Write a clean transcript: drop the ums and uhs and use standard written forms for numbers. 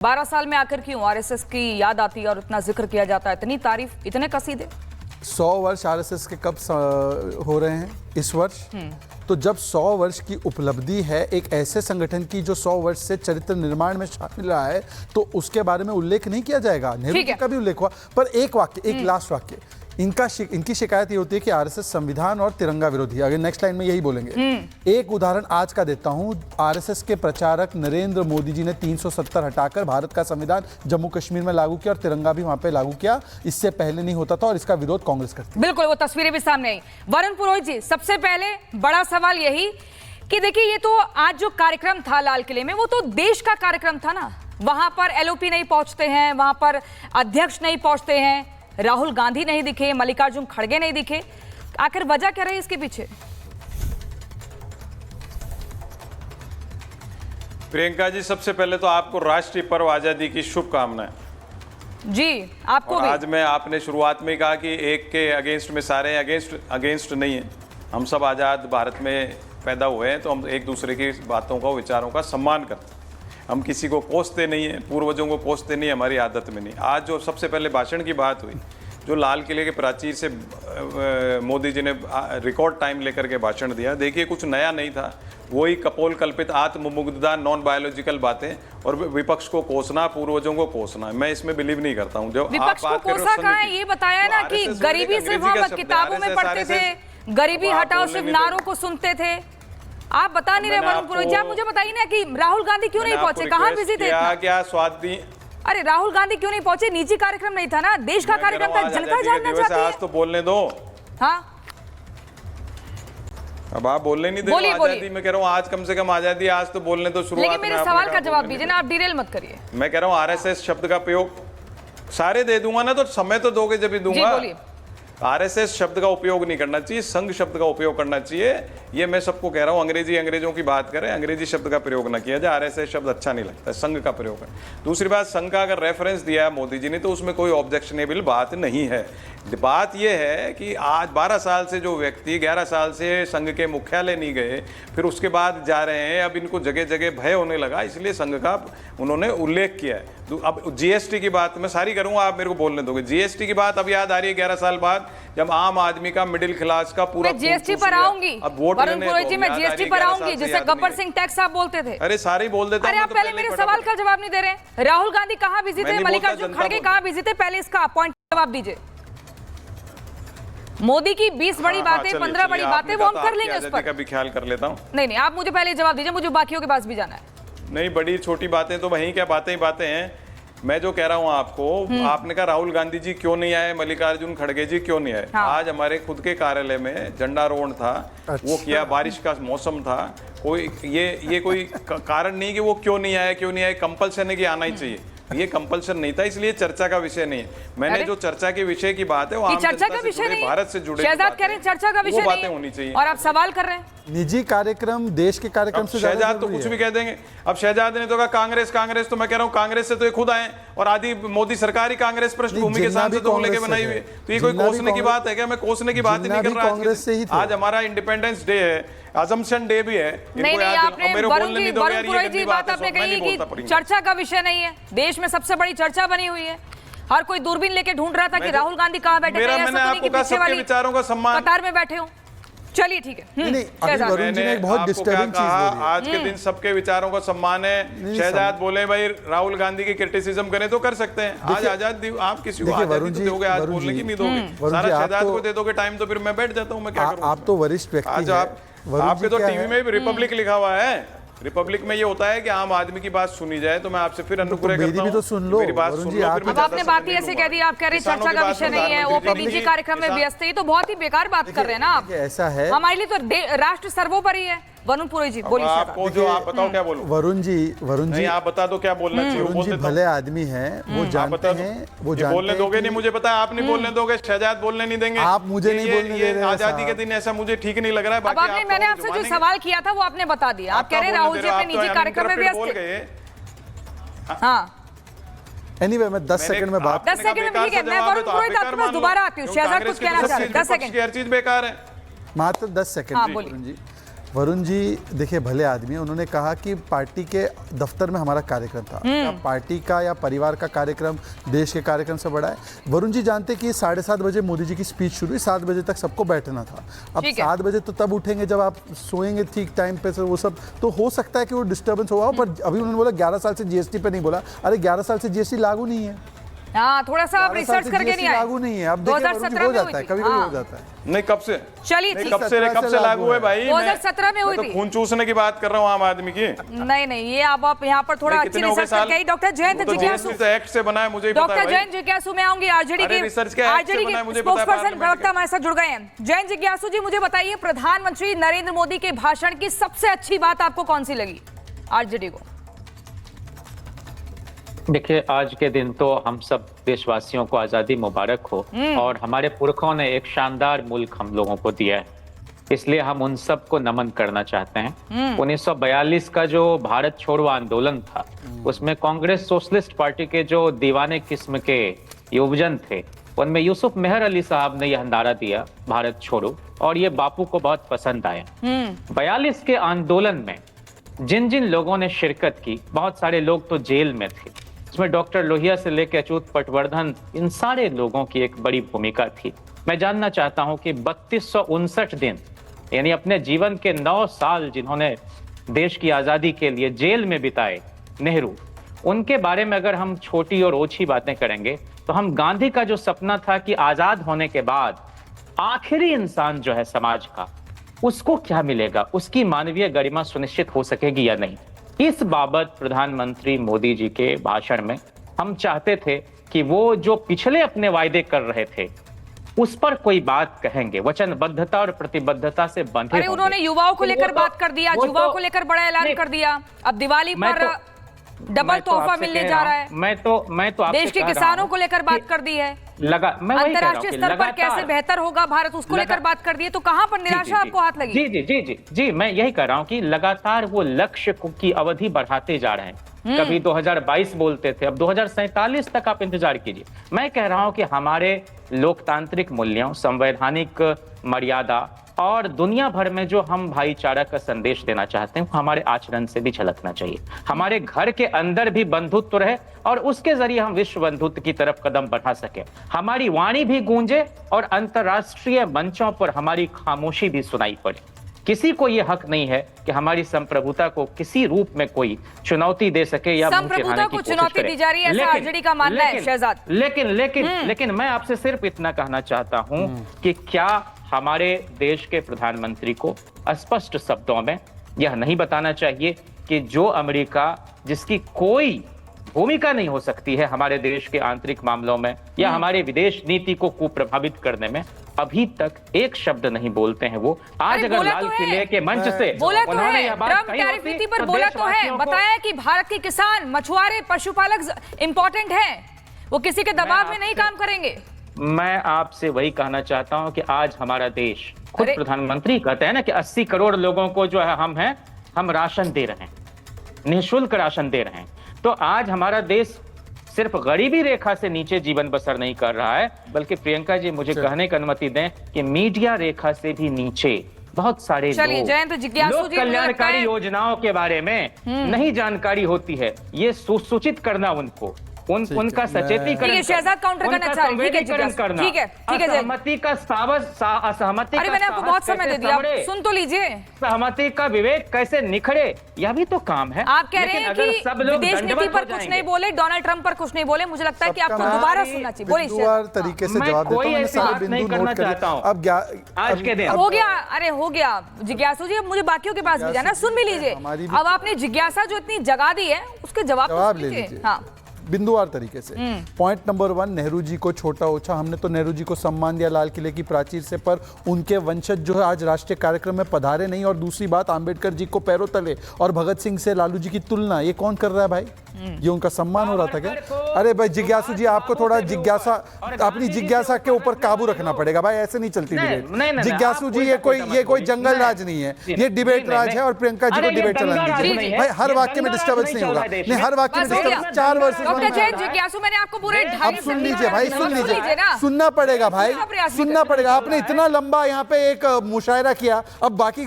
12 साल में आखिर क्यों आरएसएस की याद आती है और इतना जिक्र किया जाता है, इतनी तारीफ, इतने कसीदे? 100 वर्ष आरएसएस के कब हो रहे हैं? इस वर्ष। तो जब 100 वर्ष की उपलब्धि है एक ऐसे संगठन की जो 100 वर्ष से चरित्र निर्माण में शामिल रहा है, तो उसके बारे में उल्लेख नहीं किया जाएगा। नेहरू जी का भी उल्लेख हुआ, पर एक वाक्य, एक लास्ट वाक्य, इनकी शिकायत ये होती है कि आरएसएस संविधान और तिरंगा विरोधी है। अगर नेक्स्ट लाइन में यही बोलेंगे। एक उदाहरण आज का देता हूं। आरएसएस के प्रचारक नरेंद्र मोदी जी ने 370 हटाकर भारत का संविधान जम्मू कश्मीर में लागू किया और तिरंगा भी वहां पे लागू किया। इससे पहले नहीं होता था और इसका विरोध कांग्रेस करती है। बिल्कुल, वो तस्वीरें भी सामने आई। वरुण पुरोहित जी, सबसे पहले बड़ा सवाल यही कि देखिए, ये तो आज जो कार्यक्रम था लाल किले में, वो तो देश का कार्यक्रम था ना। वहां पर एलओपी नहीं पहुंचते हैं, वहां पर अध्यक्ष नहीं पहुंचते हैं, राहुल गांधी नहीं दिखे, मल्लिकार्जुन खड़गे नहीं दिखे। आखिर वजह क्या रही इसके पीछे? प्रियंका जी, सबसे पहले तो आपको राष्ट्रीय पर्व आजादी की शुभकामनाएं। जी, आपको भी। आज मैं आपने शुरुआत में कहा कि एक के अगेंस्ट में सारे अगेंस्ट नहीं है। हम सब आज़ाद भारत में पैदा हुए हैं, तो हम एक दूसरे की बातों का, विचारों का सम्मान करते हैं। हम किसी को कोसते नहीं हैं, पूर्वजों को कोसते नहीं, हमारी आदत में नहीं। आज जो सबसे पहले भाषण की बात हुई, जो लाल किले के प्राचीर से मोदी जी ने रिकॉर्ड टाइम लेकर के भाषण दिया, देखिए कुछ नया नहीं था। वही कपोल कल्पित आत्ममुग्धता नॉन बायोलॉजिकल बातें और विपक्ष को कोसना, पूर्वजों को कोसना, मैं इसमें बिलीव नहीं करता हूँ। जो विपक्ष को कोसा कहाँ है? ये बताया ना कि गरीबी सिर्फ हम किताबों में पढ़ते थे, गरीबी हटाओ सिर्फ नारों को सुनते थे। आप बता नहीं रहे वरुण पुरोहित जी। आप मुझे बताइए ना कि राहुल गांधी क्यों नहीं पहुंचे? कहाँ बिजी थे? क्या स्वाद दी? अरे राहुल गांधी क्यों नहीं पहुंचे? निजी कार्यक्रम नहीं था ना, देश का कार्यक्रम था, जनता जानना चाहती है। आज तो बोलने दो। हाँ, अब आप बोलने नहीं दे रहे आजादी। मैं कह रहा हूँ आज कम से कम आजादी, आज तो बोलने तो शुरुआत। लेकिन मेरे सवाल का जवाब दीजिए ना, आप डिरेल मत करिए। मैं कह रहा हूँ आरएसएस शब्द का प्रयोग सारे दे दूंगा ना, तो समय तो दोगे जब भी दूंगा। आरएसएस शब्द का उपयोग नहीं करना चाहिए, संघ शब्द का उपयोग करना चाहिए। ये मैं सबको कह रहा हूँ। अंग्रेजों की बात करें, अंग्रेजी शब्द का प्रयोग ना किया जाए। आरएसएस शब्द अच्छा नहीं लगता, संघ का प्रयोग है। दूसरी बात, संघ का अगर रेफरेंस दिया है मोदी जी ने, तो उसमें कोई ऑब्जेक्शनेबल बात नहीं है। बात यह है कि आज 12 साल से जो व्यक्ति 11 साल से संघ के मुख्यालय नहीं गए, फिर उसके बाद जा रहे हैं, अब इनको जगह जगह भय होने लगा, इसलिए संघ का उन्होंने उल्लेख किया है। अब जीएसटी की बात मैं सारी करूंगा, आप मेरे को बोलने दोगे। जीएसटी की बात अब याद आ रही है 11 साल बाद, जब आम आदमी का, मिडिल क्लास का पूरा जीएसटी पर आऊंगी। अब वोट वरुण पुरोहित जी, मैं जीएसटी पर आऊंगी, जिसे गब्बर सिंह टैक्स आप बोलते थे। अरे सारे बोल देते। अरे आप पहले मेरे सवाल का जवाब नहीं दे रहे। राहुल गांधी कहाँ बिजी थे, मल्लिकार्जुन खड़गे कहाँ बिजी थे? पहले इसका पॉइंट जवाब दीजिए। मोदी की 20 बड़ी बातें, 15 बड़ी बातें, वो हम कर लेंगे, उस पर भी ख्याल कर लेता हूँ। नहीं, आप मुझे पहले जवाब दीजिए, मुझे बाकियों के पास भी जाना है। नहीं, बड़ी छोटी बातें तो वहीं क्या बातें ही बातें हैं। मैं जो कह रहा हूं आपको, आपने कहा राहुल गांधी जी क्यों नहीं आए, मल्लिकार्जुन खड़गे जी क्यों नहीं आए। हाँ। आज हमारे खुद के कार्यालय में झंडारोहण था। अच्छा। वो किया, बारिश का मौसम था, कोई ये कोई कारण नहीं कि वो क्यों नहीं आए। कंपल्सन है कि आना ही चाहिए, ये कंपल्सन नहीं था, इसलिए चर्चा का विषय नहीं है। मैंने जो चर्चा के विषय की बात है, वो चर्चा का विषय नहीं, भारत से जुड़े शहजाद कह रहे हैं चर्चा का विषय बातें होनी चाहिए, और आप सवाल कर रहे हैं निजी कार्यक्रम देश के कार्यक्रम से। शहजाद तो कुछ भी कह देंगे। अब शहजाद ने तो कहा कांग्रेस, तो मैं कह रहा हूँ कांग्रेस से तो ये खुद आए, और आदि मोदी सरकार ही कांग्रेस पृष्ठभूमि के सांसदों को लेके बनाई हुई है। तो ये कोई कोसने की बात है क्या? मैं कोसने की बात ही नहीं कर रहा। आज हमारा इंडिपेंडेंस डे है, अजम्पशन डे भी है। नहीं, आपने वरुण पुरोहित जी बात आपने कही कि चर्चा का विषय नहीं है। देश में सबसे बड़ी चर्चा बनी हुई है, हर कोई दूरबीन लेके ढूंढ रहा था कि राहुल गांधी कहाँ बैठे हैं, विचारों का सम्मान, कतार में बैठे हो। चलिए ठीक है। वरुण जी ने एक बहुत डिस्टर्बिंग चीज बोली। आज के दिन सबके विचारों का सम्मान है। शहजाद बोले भाई राहुल गांधी की क्रिटिसिज्म करें तो कर सकते हैं। आज आजाद, आप किसी को आजादी तो दोगे, आज बोलने की नहीं दोगे। सारा शहजाद को दे दोगे टाइम, तो फिर मैं बैठ जाता हूँ। मैं क्या करूँ? आप तो वरिष्ठ व्यक्ति हैं। आपके तो टीवी में भी रिपब्लिक लिखा हुआ है। रिपब्लिक में ये होता है कि आम आदमी की बात सुनी जाए, तो मैं आपसे फिर अनुग्रह करता हूं, तो सुन लो, मेरी बात सुन लो। अब आपने बात ही ऐसे कह दी, आप कह रहे चर्चा का विषय नहीं है, वो निजी कार्यक्रम में व्यस्त है। ये तो बहुत ही बेकार बात कर रहे हैं ना आप। ऐसा है, हमारे लिए तो राष्ट्र सर्वोपरि है। वरुण पुरोहित जी बोलिए। आपको जो आप बताओ क्या बोलूं? वरुण जी आप बता दो क्या बोलना चाहिए। वरुण जी भले आदमी हैं, वो जानते हैं, वो बोलने दोगे नहीं, मुझे पता है आप नहीं बोलने दोगे। शहजाद बोलने नहीं देंगे, आप मुझे नहीं बोलने दे रहे हैं। आजादी के दिन ऐसा मुझे ठीक नहीं लग रहा है। अब आपने, मैंने आपसे जो सवाल किया था वो आपने बता दिया। आप कह रहे हैं राहुल जी अपने निजी कार्यक्रम में व्यस्त थे। हाँ, एनीवे मैं 10 सेकंड में बात, 10 सेकंड में ठीक है। मैं वरुण पुरोहित आपके पास दोबारा आती हूँ। शहजाद कुछ कहना चाह रहे हैं? 10 सेकंड, हर चीज बेकार है, मात्र 10 सेकंड। हाँ बोलिए। वरुण जी देखिए भले आदमी है, उन्होंने कहा कि पार्टी के दफ्तर में हमारा कार्यक्रम था। क्या पार्टी का या परिवार का कार्यक्रम देश के कार्यक्रम से बड़ा है? वरुण जी जानते कि 7:30 बजे मोदी जी की स्पीच शुरू हुई, 7 बजे तक सबको बैठना था। अब 7 बजे तो तब उठेंगे जब आप सोएंगे ठीक टाइम पे से, वो सब तो हो सकता है कि वो डिस्टर्बेंस हुआ हो। पर अभी उन्होंने बोला 11 साल से जीएसटी पे नहीं बोला। अरे 11 साल से जीएसटी लागू नहीं है। हाँ, थोड़ा सा आप रिसर्च करके नहीं आए। लागू नहीं है। अब देखिए 2017 हो में जाता है, कभी कभी हो जाता है। नहीं कब से, चलिए नहीं ठीक। कब से लागू है भाई? 2017 में हुई मैं थी। तो खून चूसने की बात कर रहा हूँ आम आदमी की। नहीं ये अब आप यहाँ पर थोड़ा अच्छी रिसर्च करके आई। डॉक्टर जयंत जिज्ञासु, तो एक्ट से बना है, मुझे ही पता है डॉक्टर भाई। जयंत जिज्ञासु मैं आऊंगी। आरजेडी के स्पोक्सपर्सन प्रवक्ता हमारे साथ जुड़ गए हैं। जयंत जिज्ञासु जी, मुझे बताइए प्रधानमंत्री नरेंद्र मोदी के भाषण की सबसे अच्छी बात आपको कौन सी लगी आरजेडी को? देखिए, आज के दिन तो हम सब देशवासियों को आजादी मुबारक हो, और हमारे पुरखों ने एक शानदार मुल्क हम लोगों को दिया है, इसलिए हम उन सब को नमन करना चाहते हैं। 1942 का जो भारत छोड़ो आंदोलन था, उसमें कांग्रेस सोशलिस्ट पार्टी के जो दीवाने किस्म के युवजन थे, उनमें यूसुफ मेहर अली साहब ने यह नारा दिया भारत छोड़ो, और ये बापू को बहुत पसंद आया। 42 के आंदोलन में जिन जिन लोगों ने शिरकत की, बहुत सारे लोग तो जेल में थे, इसमें डॉक्टर लोहिया से लेकर अच्युत पटवर्धन, इन सारे लोगों की एक बड़ी भूमिका थी। मैं जानना चाहता हूं कि 3259 दिन, यानी अपने जीवन के 9 साल जिन्होंने देश की आजादी के लिए जेल में बिताए, नेहरू, उनके बारे में अगर हम छोटी और ओछी बातें करेंगे तो हम गांधी का जो सपना था कि आजाद होने के बाद आखिरी इंसान जो है समाज का, उसको क्या मिलेगा, उसकी मानवीय गरिमा सुनिश्चित हो सकेगी या नहीं, इस बाबत प्रधानमंत्री मोदी जी के भाषण में हम चाहते थे कि वो जो पिछले अपने वायदे कर रहे थे उस पर कोई बात कहेंगे, वचनबद्धता और प्रतिबद्धता से बंधे। अरे उन्होंने युवाओं को लेकर बात कर दिया, युवाओं को लेकर बड़ा ऐलान कर दिया। अब दिवाली पर डबल तोहफा मिलने जा रहा है। मैं तो देश के किसानों को लेकर बात कर दी है। अंतर्राष्ट्रीय स्तर पर कैसे बेहतर होगा भारत, उसको लेकर बात कर दी है। तो कहां पर निराशा आपको हाथ लगी? जी जी जी जी जी, मैं यही कह रहा हूं कि लगातार वो लक्ष्य की अवधि बढ़ाते जा रहे हैं। कभी 2022 बोलते थे, अब 2047 तक आप इंतजार कीजिए। मैं कह रहा हूं कि हमारे लोकतांत्रिक मूल्यों, संवैधानिक मर्यादा और दुनिया भर में जो हम भाईचारा का संदेश देना चाहते हैं, हमारे आचरण से भी झलकना चाहिए। हमारे घर के अंदर भी बंधुत्व रहे और उसके जरिए हम विश्व बंधुत्व की तरफ कदम बढ़ा सके। हमारी वाणी भी गूंजे और अंतर्राष्ट्रीय मंचों पर हमारी खामोशी भी सुनाई पड़े। किसी को यह हक नहीं है कि हमारी संप्रभुता को किसी रूप में कोई चुनौती दे सके या संप्रभुता को चुनौती दी जा रही है, ऐसा आरजेडी का मानना है शहजाद। लेकिन मैं आपसे सिर्फ इतना कहना चाहता हूं कि क्या हमारे देश के प्रधानमंत्री को स्पष्ट शब्दों में यह नहीं बताना चाहिए कि जो अमेरिका, जिसकी कोई भूमिका नहीं हो सकती है हमारे देश के आंतरिक मामलों में या हमारे विदेश नीति को कुप्रभावित करने में, अभी तक एक शब्द नहीं बोलते हैं, वो आज अगर लाल किले के मंच से बोला तो उन्होंने है, यह बात ट्रम्प कही टैरिफ होती नीति पर तो बोला तो है, देशवासियों को- बताया कि भारत के किसान, मछुआरे, पशुपालक इंपॉर्टेंट है, वो किसी के दबाव में नहीं काम करेंगे। मैं आपसे वही कहना चाहता हूं कि आज हमारा देश, खुद अरे- प्रधानमंत्री कहते हैं ना कि 80 करोड़ लोगों को जो है हम राशन दे रहे हैं, निःशुल्क राशन दे रहे हैं। तो आज हमारा देश सिर्फ गरीबी रेखा से नीचे जीवन बसर नहीं कर रहा है, बल्कि प्रियंका जी मुझे कहने की अनुमति दें कि मीडिया रेखा से भी नीचे बहुत सारे चलिए, जयंत जिज्ञासु लोग जी, मुझे लगता कल्याणकारी है- योजनाओं के बारे में नहीं जानकारी होती है। ये सुसूचित करना उनको, उनका सचेतीकरण, ठीक है, शहजाद काउंटर करना उनका चाह रहे हैं। ठीक है, संवेदीकरण जिज्ञासु, करना, ठीक है, जयंत। असहमति का असहमति अरे का मैंने आपको साहस बहुत समय कैसे दे दिया, आप संभले, सुन तो लीजिए। सहमति का विवेक कैसे निखरे, यह भी तो काम है। आप कह रहे लेकिन हैं अगर कि सब लोग विदेश नीति दंडवत पर हो कुछ जाएंगे, नहीं बोले, डोनाल्ड ट्रंप पर कुछ नहीं बोले, मुझे लगता है कि आपको सबका दोबारा हमारी सुनना चाहिए। बोलिए बिंदुवार तरीके से हाँ। जवाब देता हूं, कोई मैंने ऐसी सारे बात नहीं बिंदु करना नोट कर चाहता हूं। अब आज के दिन हो गया, अरे हो गया जिज्ञासु जी, अब मुझे बाकियों के पास भी जाना, सुन भी लीजिए। हमारी भी- अब आपने जिज्ञासा जो इतनी जगा दी है, उसके जवाब जवाब तो ले लीजिए। लीजिए हाँ, बिंदुवार तरीके से। पॉइंट नंबर 1, नेहरू जी को छोटा ओछा, हमने तो नेहरू जी को सम्मान दिया लाल किले की प्राचीर से, पर उनके वंशज जो है आज राष्ट्रीय कार्यक्रम में पधारे नहीं। और दूसरी बात, आंबेडकर जी को पैरों तले और भगत सिंह से लालू जी की तुलना, ये कौन कर रहा है भाई? ये उनका सम्मान हो रहा था क्या? अरे भाई जिज्ञासु जी, आपको थोड़ा जिज्ञासा, अपनी जिज्ञासा के ऊपर काबू रखना पड़ेगा भाई, ऐसे नहीं चलती डिबेट। जिज्ञासु जी, ये कोई जंगल राज नहीं है, ये डिबेट राज है। और प्रियंका जी को डिबेट चलानी दीजिए भाई, हर वाक्य में डिस्टर्बेंस नहीं होगा। नहीं, हर वाक्य में बस हो गया। डिस्टर्बेंस 4 वर्ष डॉक्टर जैन जिज्ञासु, मैंने आपको पूरे अब सुन लीजिए भाई, सुन लीजिए, ना। सुनना पड़ेगा भाई, सुनना प्रयास भी सुनना पड़ेगा। आपने इतना लंबा यहाँ पे एक मुशायरा किया, अब बाकी